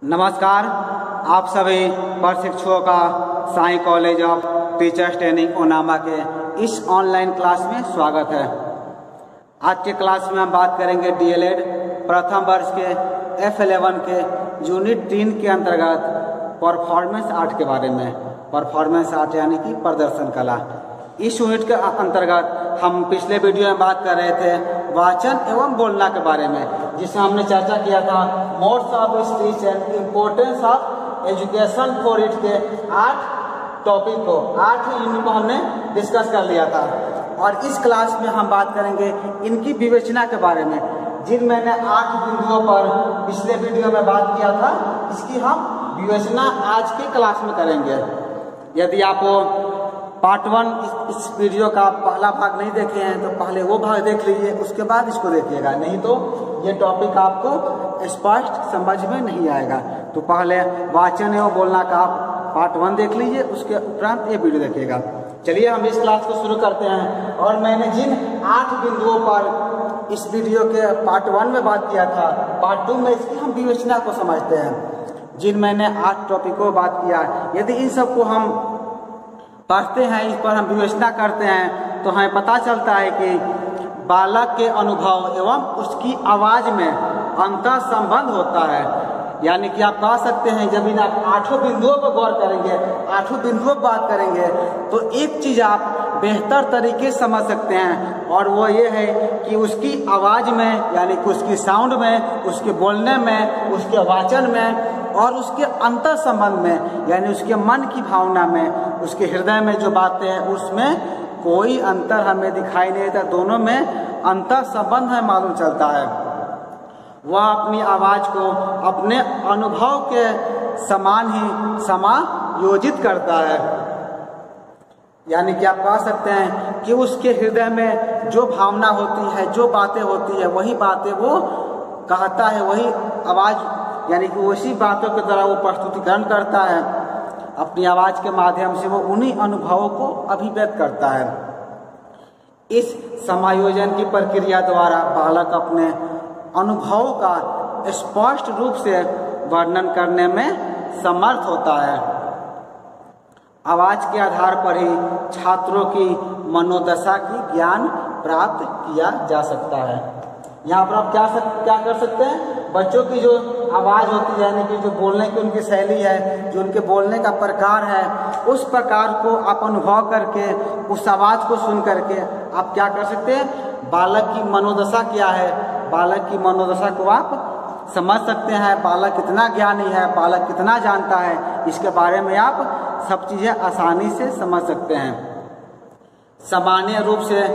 नमस्कार, आप सभी प्रशिक्षुओं का Sai college of teachers training ओनामा के इस ऑनलाइन क्लास में स्वागत है। आज के क्लास में हम बात करेंगे डीएलएड प्रथम वर्ष के F11 के यूनिट 3 के अंतर्गत परफॉर्मेंस आर्ट के बारे में। परफॉर्मेंस आर्ट यानी कि प्रदर्शन कला। इस यूनिट के अंतर्गत हम पिछले वीडियो में बात कर रहे थे वाचन एवं बोलना के बारे में, जिसमें हमने चर्चा किया था modes of speech and importance of education for it के 8 टॉपिक को 8 यूनिट को हमने डिस्कस कर लिया था। और इस क्लास में हम बात करेंगे इनकी विवेचना के बारे में, जिन मैंने 8 बिंदुओं पर पिछले वीडियो में बात किया था, इसकी हम विवेचना आज की क्लास में करेंगे। यदि आप पार्ट 1 इस वीडियो का पहला भाग नहीं देखे हैं तो पहले वो भाग देख लीजिए, उसके बाद इसको देखिएगा, नहीं तो ये टॉपिक आपको स्पष्ट समझ में नहीं आएगा। तो पहले वाचन एवं बोलना का आप पार्ट 1 देख लीजिए, उसके उपरांत ये वीडियो देखिएगा। चलिए हम इस क्लास को शुरू करते हैं। और मैंने जिन 8 बिंदुओं पर इस वीडियो के पार्ट 1 में बात किया था, पार्ट 2 में इसकी हम विवेचना को समझते हैं। जिन मैंने 8 टॉपिकों पर बात किया, यदि इन सबको हम पढ़ते हैं, इस पर हम विवेचना करते हैं, तो हमें पता चलता है कि बालक के अनुभव एवं उसकी आवाज में अंतर संबंध होता है। यानी कि आप कह सकते हैं जब इन 8 बिंदुओं पर गौर करेंगे, 8 बिंदुओं पर बात करेंगे, तो एक चीज आप बेहतर तरीके से समझ सकते हैं, और वो ये है कि उसकी आवाज में, यानी कि उसकी साउंड में, उसके बोलने में, उसके वाचन में और उसके अंतर संबंध में, यानी उसके मन की भावना में, उसके हृदय में जो बातें हैं उसमें कोई अंतर हमें दिखाई नहीं देता। दोनों में अंतर संबंध हमें मालूम चलता है। वह अपनी आवाज को अपने अनुभव के समान ही समायोजित करता है। यानी कि आप कह सकते हैं कि उसके हृदय में जो भावना होती है, जो बातें होती है, वही बातें वो कहता है, वही आवाज, यानी कि उसी बातों के द्वारा वो प्रस्तुतिकरण करता है। अपनी आवाज के माध्यम से वो उन्हीं अनुभवों को अभिव्यक्त करता है। इस समायोजन की प्रक्रिया द्वारा बालक अपने अनुभवों का स्पष्ट रूप से वर्णन करने में समर्थ होता है। आवाज के आधार पर ही छात्रों की मनोदशा की ज्ञान प्राप्त किया जा सकता है। यहाँ पर आप क्या कर सकते हैं, बच्चों की जो आवाज होती है, यानी कि जो बोलने की उनकी शैली है, जो उनके बोलने का प्रकार है, उस प्रकार को आप अनुभव करके, उस आवाज को सुन करके आप क्या कर सकते हैं, बालक की मनोदशा क्या है, बालक की मनोदशा को आप समझ सकते हैं। बालक कितना ज्ञानी है, बालक कितना जानता है, इसके बारे में आप सब चीजें आसानी से समझ सकते हैं। सामान्य रूप से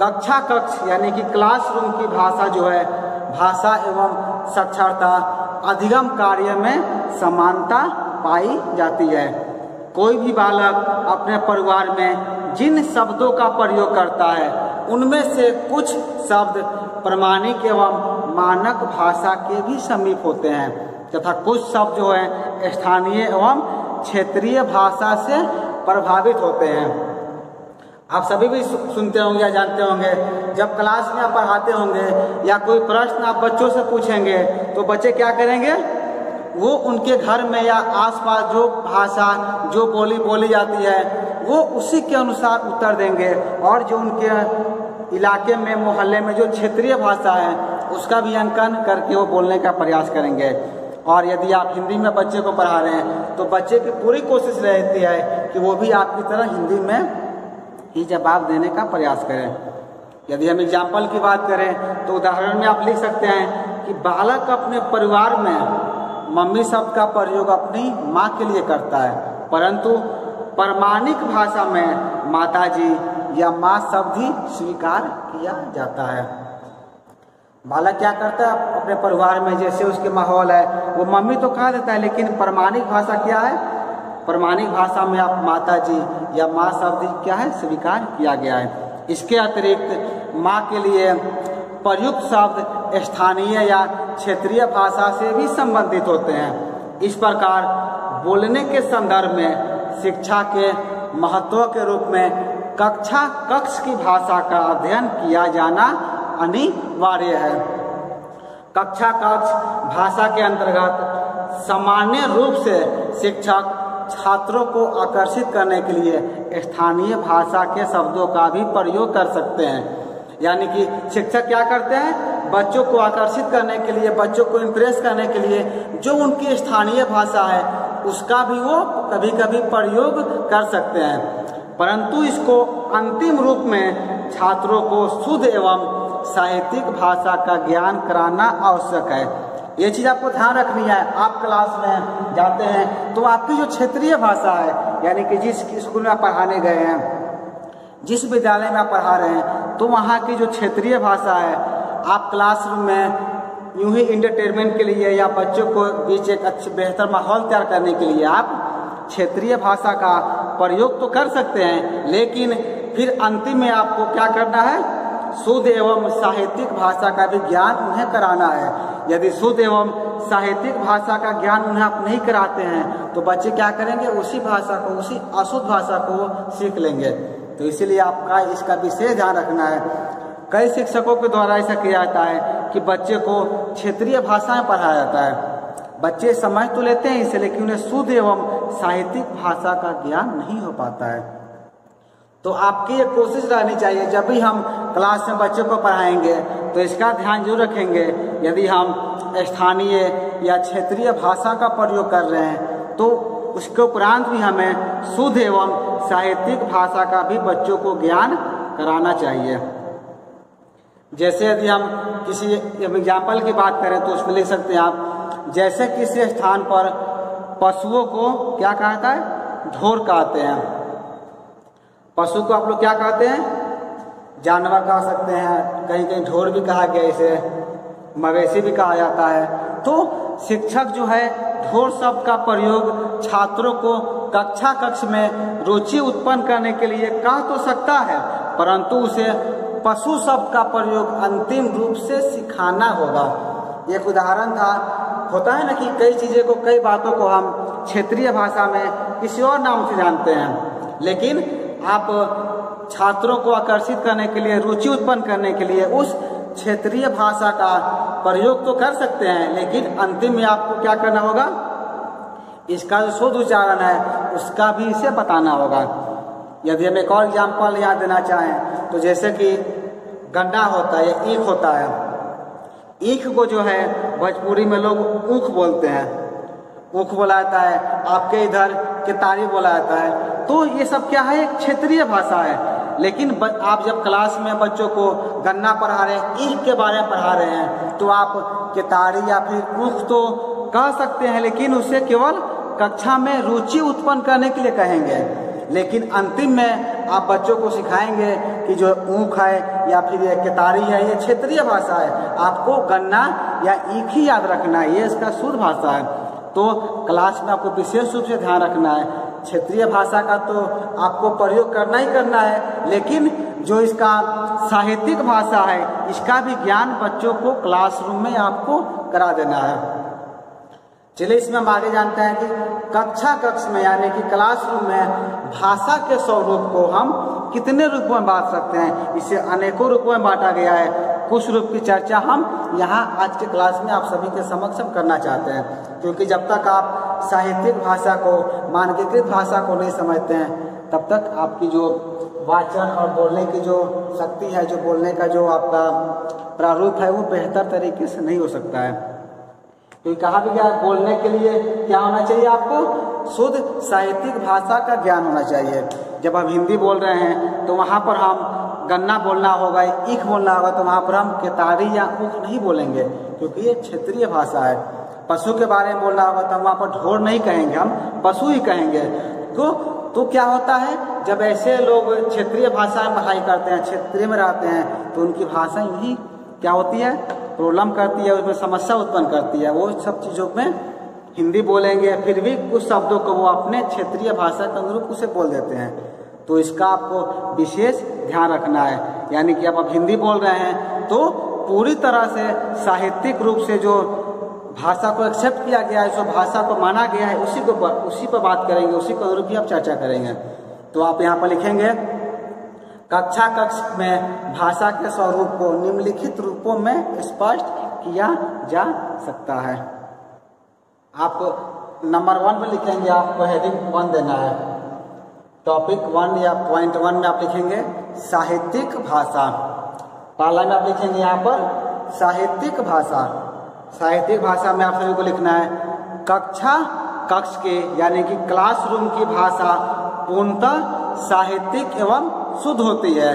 कक्ष यानी कि क्लासरूम की भाषा जो है, भाषा एवं साक्षरता अधिगम कार्य में समानता पाई जाती है। कोई भी बालक अपने परिवार में जिन शब्दों का प्रयोग करता है, उनमें से कुछ शब्द प्रमाणिक एवं मानक भाषा के भी समीप होते हैं, तथा कुछ शब्द जो है स्थानीय एवं क्षेत्रीय भाषा से प्रभावित होते हैं। आप सभी भी सुनते होंगे या जानते होंगे, जब क्लास में आप पढ़ाते होंगे या कोई प्रश्न आप बच्चों से पूछेंगे, तो बच्चे क्या करेंगे, वो उनके घर में या आसपास जो भाषा, जो बोली बोली जाती है, वो उसी के अनुसार उत्तर देंगे, और जो उनके इलाके में, मोहल्ले में जो क्षेत्रीय भाषा है, उसका भी अंकन करके वो बोलने का प्रयास करेंगे। और यदि आप हिंदी में बच्चे को पढ़ा रहे हैं, तो बच्चे की पूरी कोशिश रहती है कि वो भी आपकी तरह हिंदी में ही जवाब देने का प्रयास करें। यदि हम एग्जाम्पल की बात करें, तो उदाहरण में आप लिख सकते हैं कि बालक अपने परिवार में मम्मी शब्द का प्रयोग अपनी माँ के लिए करता है, परंतु प्रमाणिक भाषा में माताजी या माँ शब्द ही स्वीकार किया जाता है। बालक क्या करता है अपने परिवार में, जैसे उसके माहौल है, वो मम्मी तो कह देता है, लेकिन प्रमाणिक भाषा क्या है, प्रमाणिक भाषा में आप माताजी या माँ शब्द क्या है, स्वीकार किया गया है। इसके अतिरिक्त माँ के लिए प्रयुक्त शब्द स्थानीय या क्षेत्रीय भाषा से भी संबंधित होते हैं। इस प्रकार बोलने के संदर्भ में शिक्षा के महत्व के रूप में कक्ष की भाषा का अध्ययन किया जाना अनिवार्य है। कक्षा कक्ष भाषा के अंतर्गत सामान्य रूप से शिक्षक छात्रों को आकर्षित करने के लिए स्थानीय भाषा के शब्दों का भी प्रयोग कर सकते हैं। यानी कि शिक्षक क्या करते हैं, बच्चों को आकर्षित करने के लिए, बच्चों को इम्प्रेस करने के लिए जो उनकी स्थानीय भाषा है उसका भी वो कभी कभी प्रयोग कर सकते हैं, परंतु इसको अंतिम रूप में छात्रों को शुद्ध एवं साहित्यिक भाषा का ज्ञान कराना आवश्यक है। ये चीज आपको ध्यान रखनी है। आप क्लास में जाते हैं तो आपकी जो क्षेत्रीय भाषा है, यानी कि जिस स्कूल में आप पढ़ाने गए हैं, जिस विद्यालय में आप पढ़ा रहे हैं, तो वहाँ की जो क्षेत्रीय भाषा है, आप क्लासरूम में यूं ही इंटरटेनमेंट के लिए या बच्चों को बीच एक अच्छे बेहतर माहौल तैयार करने के लिए आप क्षेत्रीय भाषा का प्रयोग तो कर सकते हैं, लेकिन फिर अंतिम में आपको क्या करना है, शुद्ध एवं साहित्यिक भाषा का भी ज्ञान उन्हें कराना है। यदि शुद्ध एवं साहित्यिक भाषा का ज्ञान उन्हें आप नहीं कराते हैं तो बच्चे क्या करेंगे, उसी भाषा को, उसी अशुद्ध भाषा को सीख लेंगे। तो इसीलिए आपका इसका विशेष ध्यान रखना है। कई शिक्षकों के द्वारा ऐसा किया जाता है कि बच्चे को क्षेत्रीय भाषा में पढ़ाया जाता है। बच्चे समझ तो लेते हैं इसे, लेकिन उन्हें शुद्ध एवं साहित्यिक भाषा का ज्ञान नहीं हो पाता है। तो आपकी ये कोशिश रहनी चाहिए, जब भी हम क्लास में बच्चों को पढ़ाएंगे तो इसका ध्यान जरूर रखेंगे, यदि हम स्थानीय या क्षेत्रीय भाषा का प्रयोग कर रहे हैं तो उसके उपरांत भी हमें शुद्ध एवं साहित्यिक भाषा का भी बच्चों को ज्ञान कराना चाहिए। जैसे यदि हम किसी एग्जाम्पल की बात करें तो उसमें लिख सकते हैं आप, जैसे किसी स्थान पर पशुओं को क्या कहता है, ढोर कहते हैं। पशु को आप लोग क्या कहते हैं, जानवर कह सकते हैं, कहीं कहीं ढोर भी कहा गया, इसे मवेशी भी कहा जाता है। तो शिक्षक जो है ढोर शब्द का प्रयोग छात्रों को कक्ष में रुचि उत्पन्न करने के लिए कह तो सकता है, परंतु उसे पशु शब्द का प्रयोग अंतिम रूप से सिखाना होगा। एक उदाहरण था, होता है ना कि कई चीजें को, कई बातों को हम क्षेत्रीय भाषा में किसी और नाम से जानते हैं, लेकिन आप छात्रों को आकर्षित करने के लिए, रुचि उत्पन्न करने के लिए उस क्षेत्रीय भाषा का प्रयोग तो कर सकते हैं, लेकिन अंतिम में आपको क्या करना होगा, इसका जो शुद्ध उच्चारण है उसका भी इसे बताना होगा। यदि हम एक और एग्जाम्पल याद देना चाहें तो जैसे कि गन्ना होता है या ईख होता है, ईख को जो है भोजपुरी में लोग ऊख बोलते हैं, ऊख बोला जाता है, आपके इधर केतारी बोला जाता है। तो ये सब क्या है, एक क्षेत्रीय भाषा है। लेकिन आप जब क्लास में बच्चों को गन्ना पढ़ा रहे हैं, ईख के बारे में पढ़ा रहे हैं, तो आप केतारी या फिर ऊख तो कह सकते हैं, लेकिन उसे केवल कक्षा में रुचि उत्पन्न करने के लिए कहेंगे। लेकिन अंतिम में आप बच्चों को सिखाएंगे कि जो ऊख है या फिर ये केतारी है, ये क्षेत्रीय भाषा है, आपको गन्ना या ईख ही याद रखना है, ये इसका शुद्ध भाषा है। तो क्लास में आपको विशेष रूप से ध्यान रखना है, क्षेत्रीय भाषा का तो आपको प्रयोग करना ही करना है, लेकिन जो इसका साहित्यिक भाषा है इसका भी ज्ञान बच्चों को क्लासरूम में आपको करा देना है। चलिए इसमें हम आगे जानते हैं कि कक्ष में यानी कि क्लासरूम में भाषा के स्वरूप को हम कितने रूपों में बांट सकते हैं। इसे अनेकों रूपों में बांटा गया है। कुछ रूप की चर्चा हम यहाँ आज के क्लास में आप सभी के समक्ष करना चाहते हैं, क्योंकि जब तक आप साहित्यिक भाषा को, मानकीकृत भाषा को नहीं समझते हैं, तब तक आपकी जो वाचन और बोलने की जो शक्ति है, जो बोलने का जो आपका प्रारूप है, वो बेहतर तरीके से नहीं हो सकता है। क्योंकि कहा भी गया, बोलने के लिए क्या होना चाहिए, आपको शुद्ध साहित्यिक भाषा का ज्ञान होना चाहिए। जब हम हिंदी बोल रहे हैं तो वहाँ पर हम गन्ना बोलना होगा, ईख बोलना होगा, तो वहाँ पर हम केतारी या ऊख नहीं बोलेंगे, क्योंकि ये क्षेत्रीय भाषा है। पशु के बारे में बोलना होगा तो हम वहाँ पर ढोर नहीं कहेंगे, हम पशु ही कहेंगे। तो क्या होता है, जब ऐसे लोग क्षेत्रीय भाषा में पढ़ाई करते हैं, क्षेत्रीय में रहते हैं, तो उनकी भाषा यूँ क्या होती है, प्रॉब्लम करती है, उसमें समस्या उत्पन्न करती है। वो सब चीज़ों में हिंदी बोलेंगे, फिर भी कुछ शब्दों को वो अपने क्षेत्रीय भाषा के अनुरूप उसे बोल देते हैं। तो इसका आपको विशेष ध्यान रखना है। यानी कि आप हिंदी बोल रहे हैं तो पूरी तरह से साहित्यिक रूप से जो भाषा को एक्सेप्ट किया गया है, जो भाषा को माना गया है, उसी पर बात करेंगे, उसी के अनुरूप ही आप चर्चा करेंगे। तो आप यहाँ पर लिखेंगे, कक्ष में भाषा के स्वरूप को निम्नलिखित रूपों में स्पष्ट किया जा सकता है। आप नंबर 1 में लिखेंगे, आपको हेडिंग 1 देना है। टॉपिक 1 या पॉइंट 1 में आप लिखेंगे साहित्यिक भाषा। पहला में आप लिखेंगे यहाँ पर साहित्यिक भाषा। साहित्यिक भाषा में आप सभी को लिखना है कक्ष के यानी कि क्लासरूम की भाषा पूर्णतः साहित्यिक एवं शुद्ध होती है।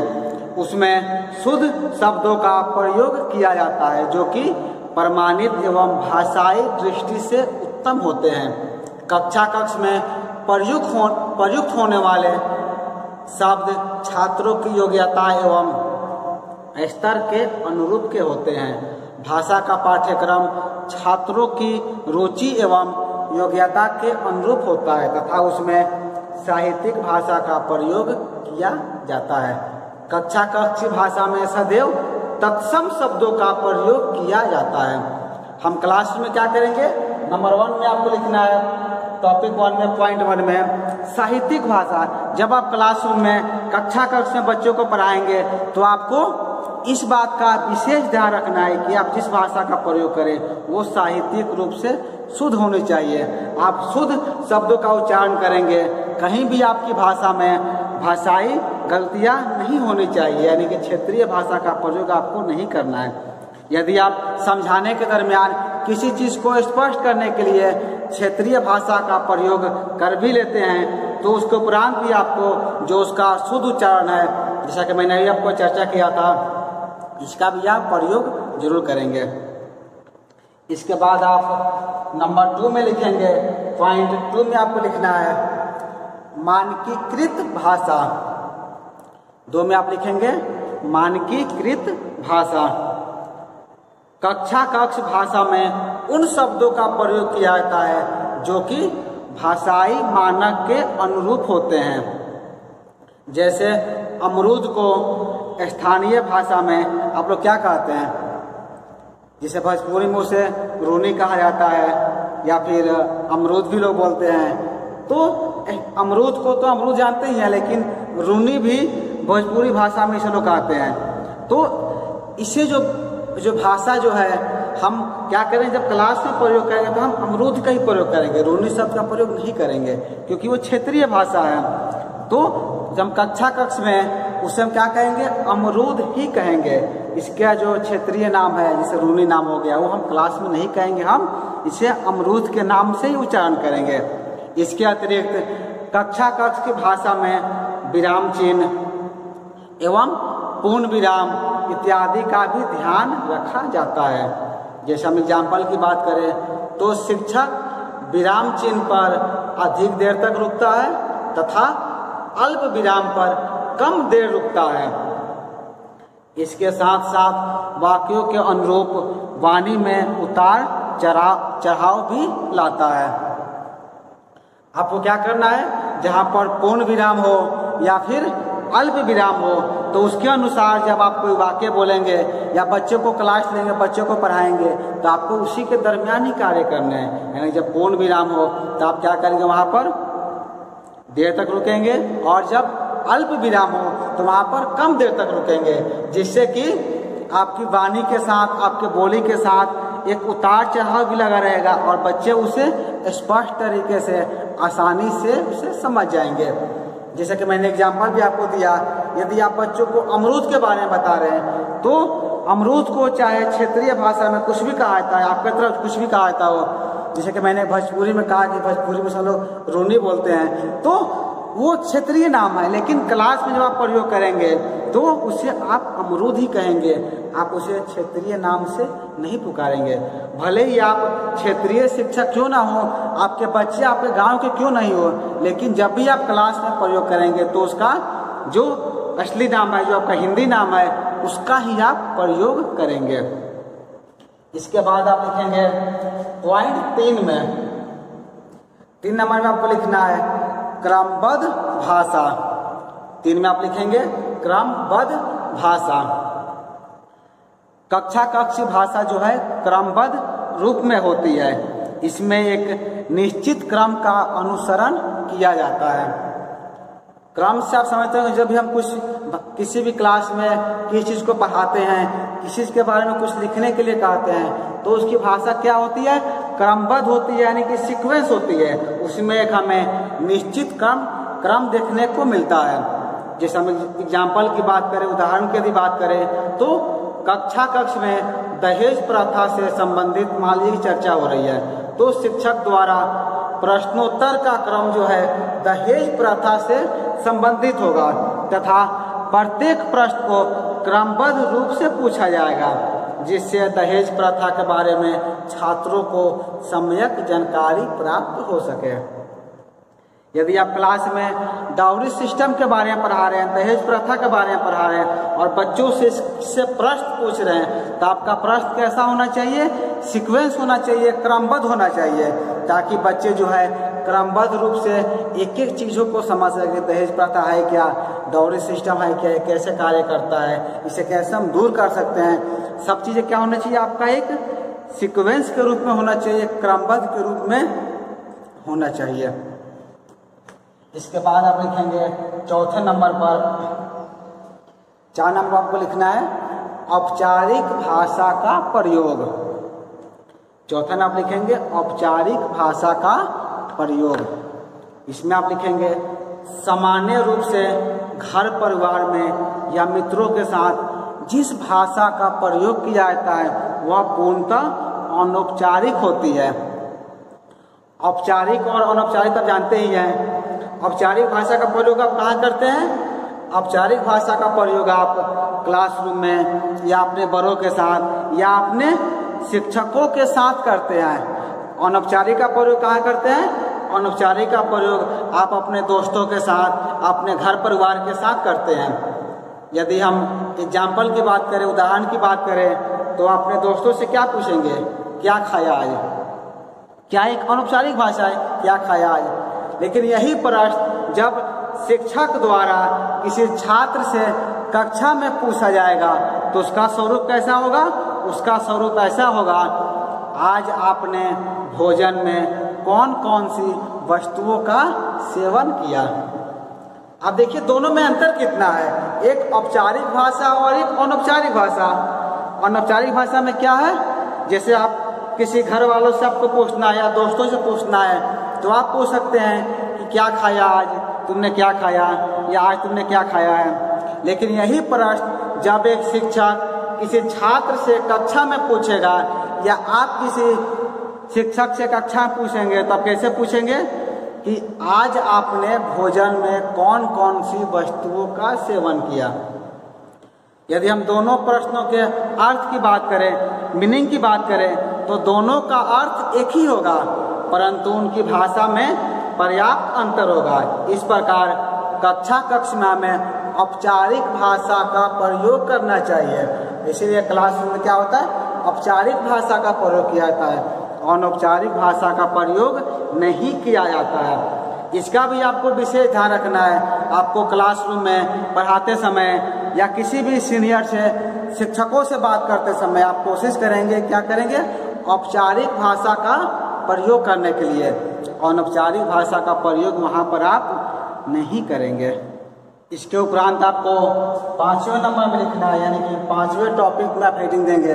उसमें शुद्ध शब्दों का प्रयोग किया जाता है जो कि प्रमाणित एवं भाषाई दृष्टि से उत्तम होते हैं। कक्ष में प्रयुक्त होने वाले शब्द छात्रों की योग्यता एवं स्तर के अनुरूप के होते हैं। भाषा का पाठ्यक्रम छात्रों की रुचि एवं योग्यता के अनुरूप होता है तथा उसमें साहित्यिक भाषा का प्रयोग किया जाता है। कक्षा की भाषा में सदैव तत्सम शब्दों का प्रयोग किया जाता है। हम क्लास में क्या करेंगे, नंबर 1 में आपको लिखना है, टॉपिक 1 में पॉइंट 1 में साहित्यिक भाषा। जब आप क्लासरूम में कक्षा में बच्चों को पढ़ाएंगे तो आपको इस बात का विशेष ध्यान रखना है कि आप जिस भाषा का प्रयोग करें वो साहित्यिक रूप से शुद्ध होनी चाहिए। आप शुद्ध शब्दों का उच्चारण करेंगे, कहीं भी आपकी भाषा में भाषाई गलतियां नहीं होनी चाहिए, यानी कि क्षेत्रीय भाषा का प्रयोग आपको नहीं करना है। यदि आप समझाने के दरमियान किसी चीज को स्पष्ट करने के लिए क्षेत्रीय भाषा का प्रयोग कर भी लेते हैं तो उसके उपरांत भी आपको जो उसका शुद्ध उच्चारण है, जैसा कि मैंने अभी आपको चर्चा किया था, इसका भी आप प्रयोग जरूर करेंगे। इसके बाद आप नंबर 2 में लिखेंगे, पॉइंट 2 में आपको लिखना है मानकीकृत भाषा। 2 में आप लिखेंगे मानकीकृत भाषा। कक्ष भाषा में उन शब्दों का प्रयोग किया जाता है जो कि भाषाई मानक के अनुरूप होते हैं। जैसे अमरूद को स्थानीय भाषा में आप लोग क्या कहते हैं, जिसे भोजपुरी में उसे रूनी कहा जाता है या फिर अमरूद भी लोग बोलते हैं। तो अमरूद को तो अमरूद जानते ही हैं, लेकिन रूनी भी भोजपुरी भाषा में इसे लोग कहते हैं। तो इसे जो भाषा जो है हम क्या करें, जब क्लास में प्रयोग करेंगे तो हम अमरूद का ही प्रयोग करेंगे, रूनी शब्द का प्रयोग नहीं करेंगे क्योंकि वो क्षेत्रीय भाषा है। तो जब कक्ष में उसे हम क्या कहेंगे, अमरूद ही कहेंगे। इसका जो क्षेत्रीय नाम है जैसे रूनी नाम हो गया वो हम क्लास में नहीं कहेंगे, हम इसे अमरूद के नाम से ही उच्चारण करेंगे। इसके अतिरिक्त कक्ष की भाषा में विराम चिन्ह एवं पूर्ण विराम इत्यादि का भी ध्यान रखा जाता है। जैसे हम एग्जाम्पल की बात करें तो शिक्षक विराम चिन्ह पर अधिक देर तक रुकता है तथा अल्प विराम पर कम देर रुकता है। इसके साथ साथ वाक्यों के अनुरूप वाणी में उतार चढ़ाव भी लाता है। आपको क्या करना है, जहां पर पूर्ण विराम हो या फिर अल्प विराम हो तो उसके अनुसार जब आप कोई वाक्य बोलेंगे या बच्चों को क्लास लेंगे, बच्चों को पढ़ाएंगे तो आपको उसी के दरमियान ही कार्य करने हैं। यानी जब पूर्ण विराम हो तो आप क्या करेंगे, वहां पर देर तक रुकेंगे, और जब अल्प विराम हो तो वहां पर कम देर तक रुकेंगे, जिससे कि आपकी वाणी के साथ, आपके बोली के साथ एक उतार चढ़ाव भी लगा रहेगा और बच्चे उसे स्पष्ट तरीके से आसानी से उसे समझ जाएंगे। जैसे कि मैंने एग्जाम्पल भी आपको दिया, यदि आप बच्चों को अमरूद के बारे में बता रहे हैं तो अमरूद को चाहे क्षेत्रीय भाषा में कुछ भी कहा जाता है, आपके तरफ कुछ भी कहा जाता हो, जैसे कि मैंने भोजपुरी में कहा कि भोजपुरी में सब लोग रूनी बोलते हैं, तो वो क्षेत्रीय नाम है, लेकिन क्लास में जब आप प्रयोग करेंगे तो उसे आप अमरूद ही कहेंगे, आप उसे क्षेत्रीय नाम से नहीं पुकारेंगे। भले ही आप क्षेत्रीय शिक्षक क्यों ना हो, आपके बच्चे आपके गांव के क्यों नहीं हो, लेकिन जब भी आप क्लास में प्रयोग करेंगे तो उसका जो असली नाम है, जो आपका हिंदी नाम है, उसका ही आप प्रयोग करेंगे। इसके बाद आप लिखेंगे पॉइंट 3 में, 3 नंबर में आपको लिखना है क्रमबद्ध भाषा। 3 में आप लिखेंगे क्रमबद्ध भाषा। कक्ष भाषा जो है क्रमबद्ध रूप में होती है। इसमें एक निश्चित क्रम का अनुसरण किया जाता है। क्रम से आप समझते हैं, जब भी हम किसी भी क्लास में किसी चीज को पढ़ाते हैं, किसी चीज के बारे में कुछ लिखने के लिए कहते हैं, तो उसकी भाषा क्या होती है, क्रमबद्ध होती है, यानी कि सीक्वेंस होती है, उसमें एक हमें निश्चित क्रम देखने को मिलता है। जैसे हम एग्जाम्पल की बात करें, उदाहरण की यदि बात करें तो कक्ष में दहेज प्रथा से संबंधित मान लीजिए चर्चा हो रही है, तो शिक्षक द्वारा प्रश्नोत्तर का क्रम जो है दहेज प्रथा से संबंधित होगा तथा प्रत्येक प्रश्न को क्रमबद्ध रूप से पूछा जाएगा, जिससे दहेज प्रथा के बारे में छात्रों को सम्यक जानकारी प्राप्त हो सके। यदि आप क्लास में डाउरी सिस्टम के बारे में पढ़ा रहे हैं, दहेज प्रथा के बारे में पढ़ा रहे हैं और बच्चों से प्रश्न पूछ रहे हैं, तो आपका प्रश्न कैसा होना चाहिए? सीक्वेंस होना चाहिए, क्रमबद्ध होना चाहिए, ताकि बच्चे जो है क्रमबद्ध रूप से एक एक चीज़ों को समझ सके। दहेज प्रथा है क्या, डाउरी सिस्टम है क्या, कैसे कार्य करता है, इसे कैसे हम दूर कर सकते हैं, सब चीज़ें क्या होना चाहिए? आपका एक सीक्वेंस के रूप में होना चाहिए, क्रमबद्ध के रूप में होना चाहिए। इसके बाद आप लिखेंगे चौथे नंबर पर, 4 नंबर आपको लिखना है औपचारिक भाषा का प्रयोग। चौथा नाम लिखेंगे औपचारिक भाषा का प्रयोग। इसमें आप लिखेंगे सामान्य रूप से घर परिवार में या मित्रों के साथ जिस भाषा का प्रयोग किया जाता है वह पूर्णतः अनौपचारिक होती है। औपचारिक और अनौपचारिक आप जानते ही हैं। औपचारिक भाषा का प्रयोग आप कहाँ करते हैं? औपचारिक भाषा का प्रयोग आप क्लासरूम में या अपने बड़ों के साथ या अपने शिक्षकों के साथ करते हैं। अनौपचारिक का प्रयोग कहाँ करते हैं? अनौपचारिक का प्रयोग आप अपने दोस्तों के साथ, अपने घर परिवार के साथ करते हैं। यदि हम एग्जाम्पल की बात करें, उदाहरण की बात करें, तो अपने दोस्तों से क्या पूछेंगे? क्या खाया आज? क्या एक अनौपचारिक भाषा है, क्या खाया आज? लेकिन यही प्रश्न जब शिक्षक द्वारा किसी छात्र से कक्षा में पूछा जाएगा तो उसका स्वरूप कैसा होगा? उसका स्वरूप ऐसा होगा, आज आपने भोजन में कौन कौन सी वस्तुओं का सेवन किया। अब देखिए दोनों में अंतर कितना है, एक औपचारिक भाषा और एक अनौपचारिक भाषा। अनौपचारिक भाषा में क्या है? जैसे आप किसी घर वालों से आपको पूछना है या दोस्तों से पूछना है तो आप पूछ सकते हैं कि क्या खाया आज, तुमने क्या खाया, या आज तुमने क्या खाया है। लेकिन यही प्रश्न जब एक शिक्षक किसी छात्र से कक्षा में पूछेगा या आप किसी शिक्षक से कक्षा में पूछेंगे तो आप कैसे पूछेंगे कि आज आपने भोजन में कौन कौन सी वस्तुओं का सेवन किया। यदि हम दोनों प्रश्नों के अर्थ की बात करें, मीनिंग की बात करें, तो दोनों का अर्थ एक ही होगा, परंतु उनकी भाषा में पर्याप्त अंतर होगा। इस प्रकार कक्ष में हमें औपचारिक भाषा का प्रयोग करना चाहिए। इसीलिए क्लासरूम में क्या होता है? औपचारिक भाषा का प्रयोग किया जाता है, अनौपचारिक भाषा का प्रयोग नहीं किया जाता है। इसका भी आपको विशेष ध्यान रखना है। आपको क्लासरूम में पढ़ाते समय या किसी भी सीनियर से, शिक्षकों से बात करते समय आप कोशिश करेंगे, क्या करेंगे? औपचारिक भाषा का प्रयोग करने के लिए। अनौपचारिक भाषा का प्रयोग वहाँ पर आप नहीं करेंगे। इसके उपरांत आपको 5वें नंबर में लिखना है, यानी कि 5वें टॉपिक में आप हेडिंग देंगे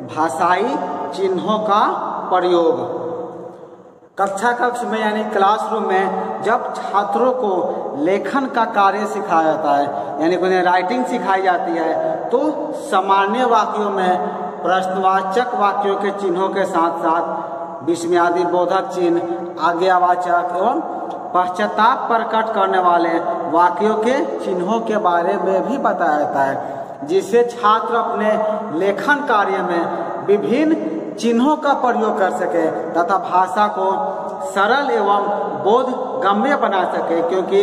भाषाई चिन्हों का प्रयोग। कक्ष में यानी क्लासरूम में जब छात्रों को लेखन का कार्य सिखाया जाता है, यानी उन्हें राइटिंग सिखाई जाती है, तो सामान्य वाक्यों में प्रश्नवाचक वाक्यों के चिन्हों के साथ साथ विस्मयादि बोधक चिन्ह, आज्ञावाचक एवं पश्चाताप प्रकट करने वाले वाक्यों के चिन्हों के बारे में भी बताया जाता है, जिससे छात्र अपने लेखन कार्य में विभिन्न चिन्हों का प्रयोग कर सके तथा भाषा को सरल एवं बोधगम्य बना सके, क्योंकि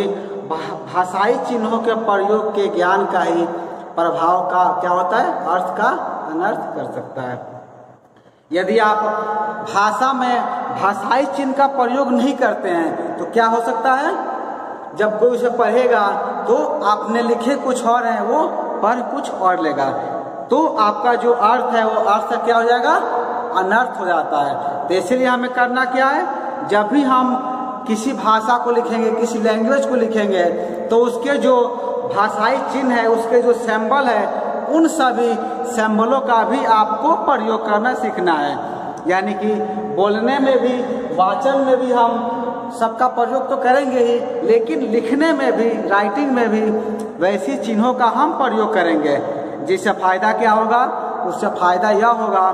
भाषाई चिन्हों के प्रयोग के ज्ञान का ही प्रभाव का क्या होता है? अर्थ का अनर्थ कर सकता है। यदि आप भाषा में भाषाई चिन्ह का प्रयोग नहीं करते हैं तो क्या हो सकता है? जब कोई उसे पढ़ेगा तो आपने लिखे कुछ और है, वो पढ़ कुछ और लेगा, तो आपका जो अर्थ है वो अर्थ क्या हो जाएगा? अनर्थ हो जाता है। तो इसलिए हमें करना क्या है? जब भी हम किसी भाषा को लिखेंगे, किसी लैंग्वेज को लिखेंगे, तो उसके जो भाषाई चिन्ह है, उसके जो सिंबल है, उन सभी सिंबलों का भी आपको प्रयोग करना सीखना है। यानी कि बोलने में भी, वाचन में भी हम सबका प्रयोग तो करेंगे ही, लेकिन लिखने में भी, राइटिंग में भी वैसी चिन्हों का हम प्रयोग करेंगे। जिससे फायदा क्या होगा? उससे फायदा यह होगा,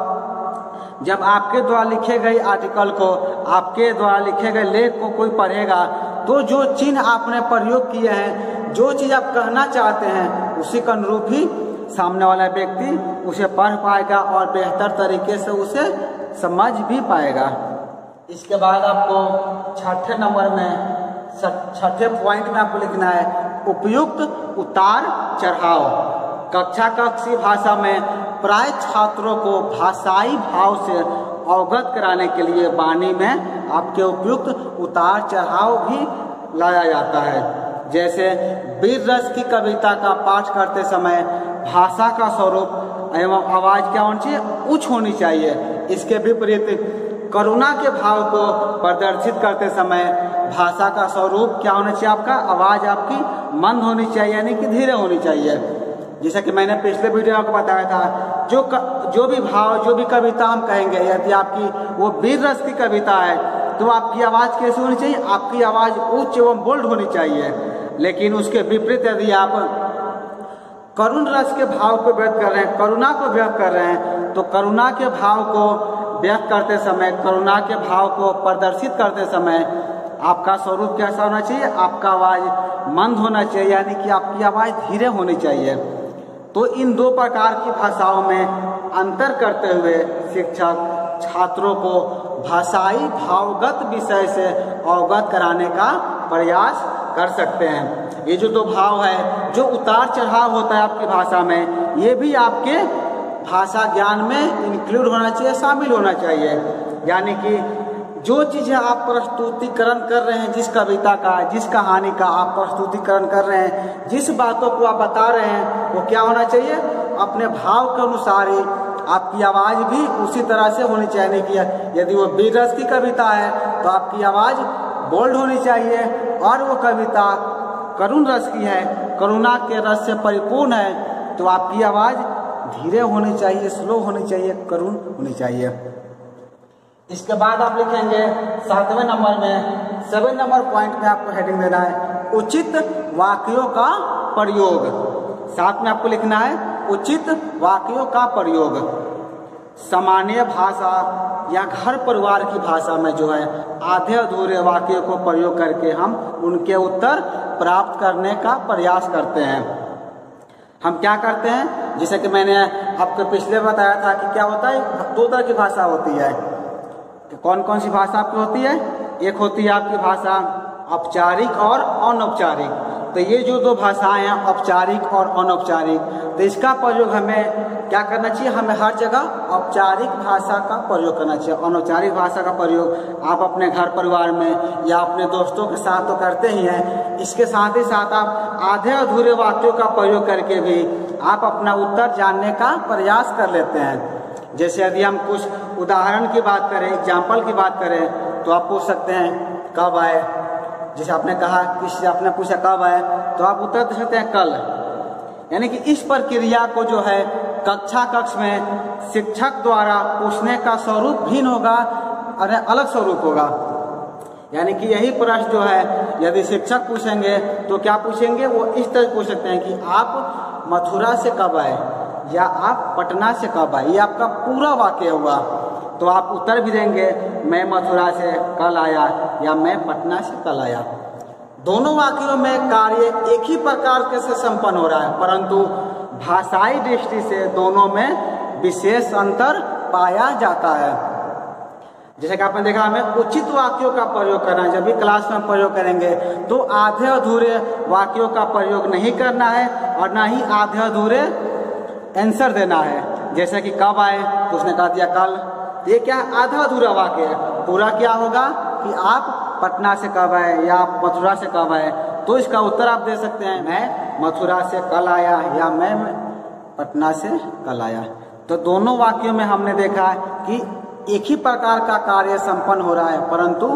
जब आपके द्वारा लिखे गए आर्टिकल को, आपके द्वारा लिखे गए लेख को कोई पढ़ेगा तो जो चिन्ह आपने प्रयोग किए हैं, जो चीज़ आप कहना चाहते हैं, उसी के अनुरूप ही सामने वाला व्यक्ति उसे पढ़ पाएगा और बेहतर तरीके से उसे समझ भी पाएगा। इसके बाद आपको छठे नंबर में, छठे पॉइंट में आपको लिखना है उपयुक्त उतार चढ़ाव। कक्षा कक्षी भाषा में प्राय छात्रों को भाषाई भाव से अवगत कराने के लिए वाणी में आपके उपयुक्त उतार चढ़ाव भी लाया जाता है। जैसे वीर रस की कविता का पाठ करते समय भाषा का स्वरूप एवं आवाज क्या होनी चाहिए? उच्च होनी चाहिए। इसके विपरीत करुणा के भाव को प्रदर्शित करते समय भाषा का स्वरूप क्या होना चाहिए? आपका आवाज आपकी मंद होनी चाहिए, यानी कि धीरे होनी चाहिए। जैसा कि मैंने पिछले वीडियो में आपको बताया था, जो भी भाव, जो भी कविता हम कहेंगे, यदि आपकी वो वीर रस की कविता है तो आपकी आवाज़ कैसी होनी चाहिए? आपकी आवाज़ उच्च एवं बोल्ड होनी चाहिए। लेकिन उसके विपरीत यदि आप करुण रस के भाव को व्यक्त कर रहे हैं, करुणा को व्यक्त कर रहे हैं, तो करुणा के भाव को व्यक्त करते समय, करुणा के भाव को प्रदर्शित करते समय आपका स्वरूप कैसा होना चाहिए? आपका आवाज़ मंद होना चाहिए, यानी कि आपकी आवाज़ धीरे होनी चाहिए। तो इन दो प्रकार की भाषाओं में अंतर करते हुए शिक्षक छात्रों को भाषाई भावगत विषय से अवगत कराने का प्रयास कर सकते हैं। ये जो दो भाव है, जो उतार चढ़ाव होता है आपकी भाषा में, ये भी आपके भाषा ज्ञान में इंक्लूड होना चाहिए, शामिल होना चाहिए। यानी कि जो चीज़ें आप प्रस्तुतिकरण कर रहे हैं, जिस कविता का, जिस कहानी का आप प्रस्तुतिकरण कर रहे हैं, जिस बातों को आप बता रहे हैं, वो क्या होना चाहिए? अपने भाव के अनुसार ही आपकी आवाज़ भी उसी तरह से होनी चाहिए। कि यदि वो वीर रस की कविता है तो आपकी आवाज़ बोल्ड होनी चाहिए, और वो कविता करुण रस की है, करुणा के रस से परिपूर्ण है, तो आपकी आवाज़ धीरे होनी चाहिए, स्लो होनी चाहिए, करुण होनी चाहिए। इसके बाद आप लिखेंगे 7वें नंबर में, 7 नंबर पॉइंट में आपको हेडिंग देना है उचित वाक्यों का प्रयोग। 7 में आपको लिखना है उचित वाक्यों का प्रयोग। सामान्य भाषा या घर परिवार की भाषा में जो है आधे अधूरे वाक्यों को प्रयोग करके हम उनके उत्तर प्राप्त करने का प्रयास करते हैं। हम क्या करते हैं, जैसे कि मैंने आपको पिछले बताया था कि क्या होता है, 2 तरह की भाषा होती है। कौन कौन सी भाषा आपकी होती है? एक होती है आपकी भाषा औपचारिक और अनौपचारिक। तो ये जो 2 भाषाएं हैं, औपचारिक और अनौपचारिक, तो इसका प्रयोग हमें क्या करना चाहिए? हमें हर जगह औपचारिक भाषा का प्रयोग करना चाहिए। अनौपचारिक भाषा का प्रयोग आप अपने घर परिवार में या अपने दोस्तों के साथ तो करते ही हैं, इसके साथ ही साथ आप आधे अधूरे वाक्यों का प्रयोग करके भी आप अपना उत्तर जानने का प्रयास कर लेते हैं। जैसे यदि हम कुछ उदाहरण की बात करें, एग्जाम्पल की बात करें, तो आप पूछ सकते हैं कब आए। जैसे आपने कहा, किसी आपने पूछा कब आए, तो आप उत्तर दे सकते हैं कल। यानी कि इस प्रक्रिया को जो है कक्षा कक्ष में शिक्षक द्वारा पूछने का स्वरूप भिन्न होगा और अलग स्वरूप होगा। यानी कि यही प्रश्न जो है यदि शिक्षक पूछेंगे तो क्या पूछेंगे? वो इस तरह पूछ सकते हैं कि आप मथुरा से कब आए या आप पटना से कब आए। ये आपका पूरा वाक्य हुआ, तो आप उत्तर भी देंगे मैं मथुरा से कल आया या मैं पटना से कल आया। दोनों वाक्यों में कार्य एक ही प्रकार के से संपन्न हो रहा है, परंतु भाषाई दृष्टि से दोनों में विशेष अंतर पाया जाता है। जैसे कि आपने देखा, हमें उचित वाक्यों का प्रयोग करना है। जब भी क्लास में प्रयोग करेंगे तो आधे अधूरे वाक्यों का प्रयोग नहीं करना है और ना ही आधे अधूरे आंसर देना है। जैसे कि कब आए तो उसने कहा दिया कल, ये क्या आधा अधूरा वाक्य है। पूरा क्या होगा कि आप पटना से कब आए या आप मथुरा से कब आए, तो इसका उत्तर आप दे सकते हैं मैं मथुरा से कल आया या मैं पटना से कल आया। तो दोनों वाक्यों में हमने देखा कि एक ही प्रकार का कार्य संपन्न हो रहा है, परंतु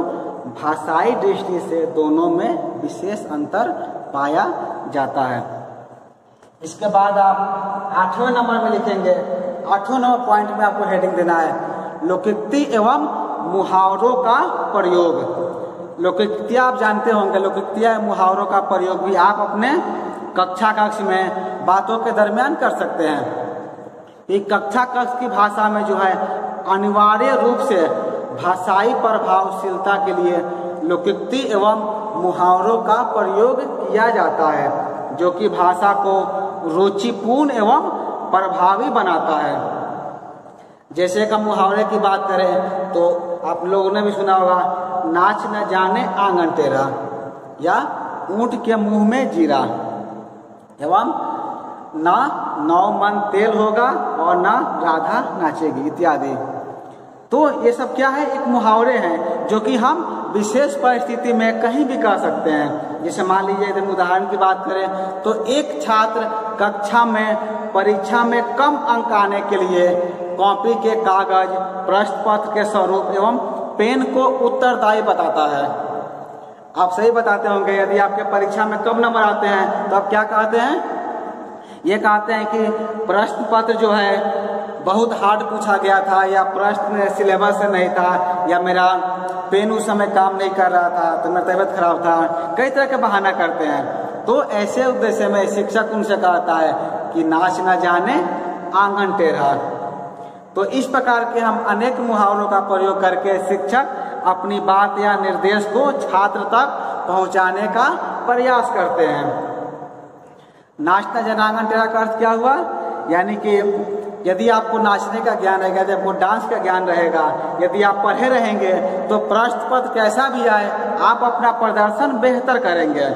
भाषाई दृष्टि से दोनों में विशेष अंतर पाया जाता है। इसके बाद आप 8वें नंबर में लिखेंगे, 8वें नंबर पॉइंट में आपको हेडिंग देना है लोकोक्ति एवं मुहावरों का प्रयोग। लोकोक्तियाँ आप जानते होंगे, लोकोक्तियाँ मुहावरों का प्रयोग भी आप अपने कक्षा कक्ष में बातों के दरमियान कर सकते हैं। एक कक्षा कक्ष की भाषा में जो है अनिवार्य रूप से भाषाई प्रभावशीलता के लिए लोकोक्ति एवं मुहावरों का प्रयोग किया जाता है, जो कि भाषा को रुचिपूर्ण एवं प्रभावी बनाता है। जैसे कि मुहावरे की बात करें तो आप लोगों ने भी सुना होगा, नाच न जाने आंगन टेढ़ा, या ऊंट के मुंह में जीरा, एवं ना 9 मन तेल होगा और ना राधा नाचेगी इत्यादि। तो ये सब क्या है, एक मुहावरे हैं जो कि हम विशेष परिस्थिति में कहीं भी कर सकते हैं। जैसे मान लीजिए यदि उदाहरण की बात करें तो एक छात्र कक्षा में परीक्षा में कम अंक आने के लिए कॉपी के कागज, प्रश्न पत्र के स्वरूप एवं पेन को उत्तरदायी बताता है। आप सही बताते होंगे, यदि आपके परीक्षा में कम नंबर आते हैं तो आप क्या कहते हैं, ये कहते हैं कि प्रश्न पत्र जो है बहुत हार्ड पूछा गया था, या प्रश्न सिलेबस से नहीं था, या मेरा पेन उस समय काम नहीं कर रहा था, तो मेरा तबीयत खराब था। कई तरह के बहाना करते हैं। तो ऐसे उद्देश्य में शिक्षक उनसे कहता है कि नाच न जाने आंगन टेढ़ा। तो इस प्रकार के हम अनेक मुहावरों का प्रयोग करके शिक्षक अपनी बात या निर्देश को छात्र तक पहुंचाने का प्रयास करते हैं। नाचना जाने आंगन टेढ़ा का अर्थ क्या हुआ, यानी कि यदि आपको नाचने का ज्ञान रहेगा, यदि आपको डांस का ज्ञान रहेगा, यदि आप पढ़े रहेंगे तो प्रश्न पत्र कैसा भी आए आप अपना प्रदर्शन बेहतर करेंगे।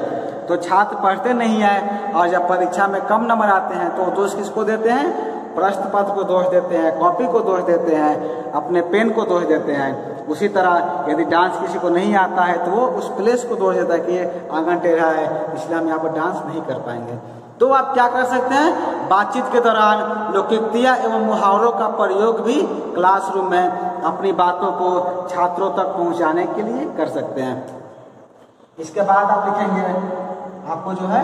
तो छात्र पढ़ते नहीं है और जब परीक्षा में कम नंबर आते हैं तो दोष किसको देते हैं, प्रश्न पत्र को दोष देते हैं, कॉपी को दोष देते हैं, अपने पेन को दोष देते हैं। उसी तरह यदि डांस किसी को नहीं आता है तो वो उस प्लेस को दोष देता है कि ये आंगन टेढ़ा है, इसलिए हम यहाँ पर डांस नहीं कर पाएंगे। तो आप क्या कर सकते हैं, बातचीत के दौरान लोकोक्तियाँ एवं मुहावरों का प्रयोग भी क्लासरूम में अपनी बातों को छात्रों तक पहुंचाने के लिए कर सकते हैं। इसके बाद आप लिखेंगे, आपको जो है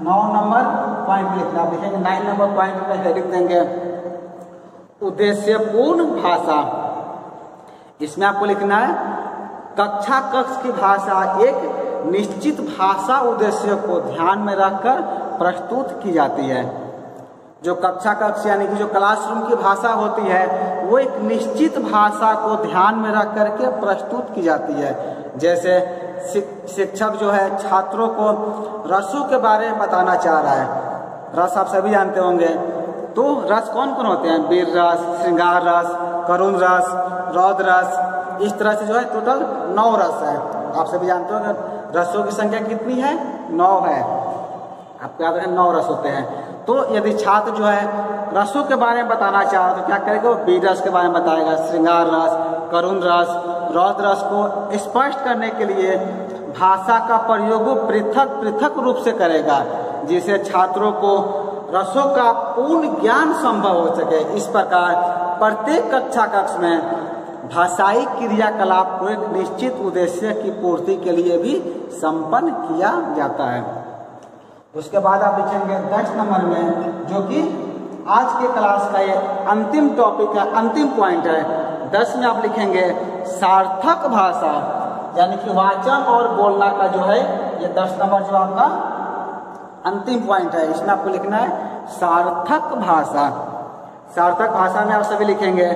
9 नंबर पॉइंट लिखना, आप लिखेंगे 9 नंबर पॉइंट में लिख देंगे उद्देश्यपूर्ण भाषा। इसमें आपको लिखना है कक्षा कक्ष की भाषा एक निश्चित भाषा उद्देश्य को ध्यान में रखकर प्रस्तुत की जाती है। जो कक्षा कक्ष यानी कि जो क्लासरूम की भाषा होती है वो एक निश्चित भाषा को ध्यान में रख करके प्रस्तुत की जाती है। जैसे शिक्षक जो है छात्रों को रसों के बारे में बताना चाह रहा है। रस आप सभी जानते होंगे, तो रस कौन कौन होते हैं, वीर रस, श्रृंगार रस, करुण रस, रौद्र रस, इस तरह से जो है टोटल 9 रस है। आप सभी जानते होंगे रसों की संख्या कितनी है, 9 है। आपको याद रखें 9 रस होते हैं। तो यदि छात्र जो है रसों के बारे में बताना चाहे तो क्या करेगा, वो वीर रस के बारे में बताएगा, श्रृंगार रस, करुण रस, रौद्र रस को स्पष्ट करने के लिए भाषा का प्रयोग पृथक पृथक रूप से करेगा, जिससे छात्रों को रसों का पूर्ण ज्ञान संभव हो सके। इस प्रकार प्रत्येक कक्षा कक्ष में भाषाई क्रियाकलाप को एक निश्चित उद्देश्य की पूर्ति के लिए भी संपन्न किया जाता है। उसके बाद आप लिखेंगे 10 नंबर में, जो कि आज के क्लास का ये अंतिम टॉपिक है, अंतिम पॉइंट है। 10 में आप लिखेंगे सार्थक भाषा, यानी कि वाचन और बोलना का जो है ये 10 नंबर जो आपका अंतिम पॉइंट है। इसमें आपको लिखना है सार्थक भाषा। सार्थक भाषा में आप सभी लिखेंगे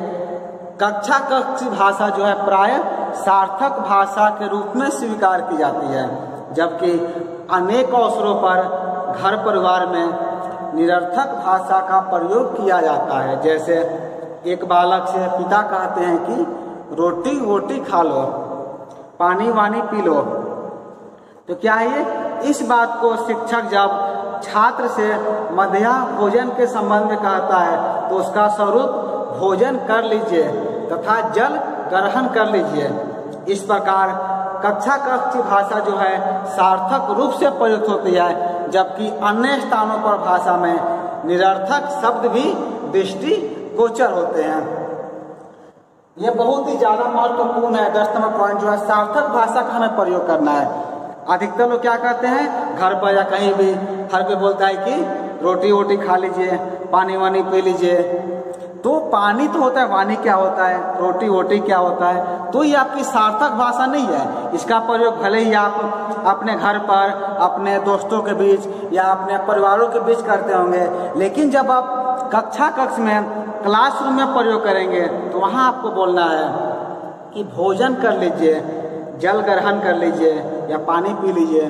कक्षा कक्ष भाषा जो है प्राय सार्थक भाषा के रूप में स्वीकार की जाती है, जबकि अनेक अवसरों पर घर परिवार में निरर्थक भाषा का प्रयोग किया जाता है। जैसे एक बालक से पिता कहते हैं कि रोटी वोटी खा लो, पानी वानी पी लो, तो क्या है, इस बात को शिक्षक जब छात्र से मध्याह्न भोजन के संबंध में कहता है तो उसका स्वरूप भोजन कर लीजिए तथा जल ग्रहण कर लीजिए। इस प्रकार कक्षा कक्ष की भाषा जो है सार्थक रूप से प्रयुक्त होती है, जबकि अन्य स्थानों पर भाषा में निरर्थक शब्द भी दृष्टि गोचर होते हैं। यह बहुत ही ज्यादा महत्वपूर्ण है। 10 नंबर पॉइंट जो है सार्थक भाषा का हमें प्रयोग करना है। अधिकतर लोग क्या कहते हैं, घर पर या कहीं भी हर कोई बोलता है कि रोटी वोटी खा लीजिए, पानी वानी पी लीजिए, तो पानी तो होता है, वाणी क्या होता है, रोटी वोटी क्या होता है, तो ये आपकी सार्थक भाषा नहीं है। इसका प्रयोग भले ही आप अपने घर पर, अपने दोस्तों के बीच या अपने परिवारों के बीच करते होंगे, लेकिन जब आप कक्ष में, क्लासरूम में प्रयोग करेंगे तो वहाँ आपको बोलना है कि भोजन कर लीजिए, जल ग्रहण कर लीजिए या पानी पी लीजिए।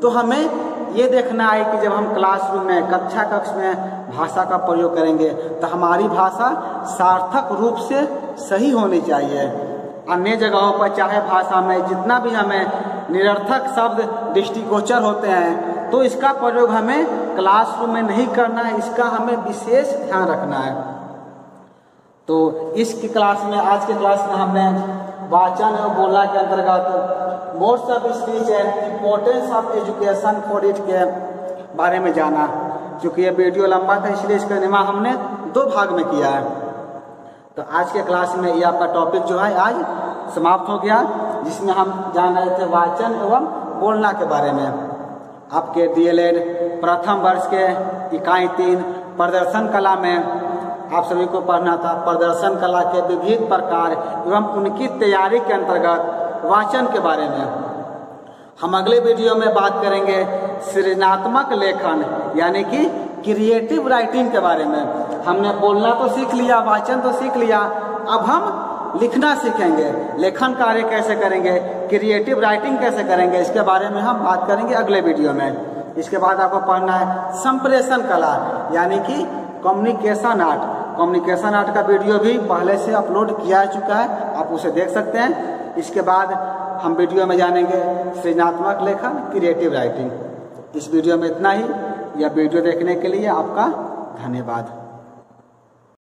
तो हमें ये देखना है कि जब हम क्लासरूम में, कक्ष में भाषा का प्रयोग करेंगे तो हमारी भाषा सार्थक रूप से सही होनी चाहिए। अन्य जगहों पर चाहे भाषा में जितना भी हमें निरर्थक शब्द दृष्टिगोचर होते हैं, तो इसका प्रयोग हमें क्लासरूम में नहीं करना है, इसका हमें विशेष ध्यान रखना है। तो इसकी क्लास में, आज के क्लास में हमने वाचन एवं बोलना के अंतर्गत modes of speech and importance of education for it के बारे में जाना। क्योंकि ये वीडियो लंबा था इसलिए इसका निर्माण हमने 2 भाग में किया है। तो आज के क्लास में ये आपका टॉपिक जो है आज समाप्त हो गया, जिसमें हम जान रहे थे वाचन एवं बोलना के बारे में। आपके DLED प्रथम वर्ष के इकाई 3 प्रदर्शन कला में आप सभी को पढ़ना था प्रदर्शन कला के विविध प्रकार एवं उनकी तैयारी के अंतर्गत वाचन के बारे में। हम अगले वीडियो में बात करेंगे सृजनात्मक लेखन यानी कि क्रिएटिव राइटिंग के बारे में। हमने बोलना तो सीख लिया, वाचन तो सीख लिया, अब हम लिखना सीखेंगे, लेखन कार्य कैसे करेंगे, क्रिएटिव राइटिंग कैसे करेंगे, इसके बारे में हम बात करेंगे अगले वीडियो में। इसके बाद आपको पढ़ना है संप्रेषण कला यानी कि कम्युनिकेशन आर्ट। कम्युनिकेशन आर्ट का वीडियो भी पहले से अपलोड किया चुका है, आप उसे देख सकते हैं। इसके बाद हम वीडियो में जानेंगे सृजनात्मक लेखन, क्रिएटिव राइटिंग। इस वीडियो में इतना ही। यह वीडियो देखने के लिए आपका धन्यवाद।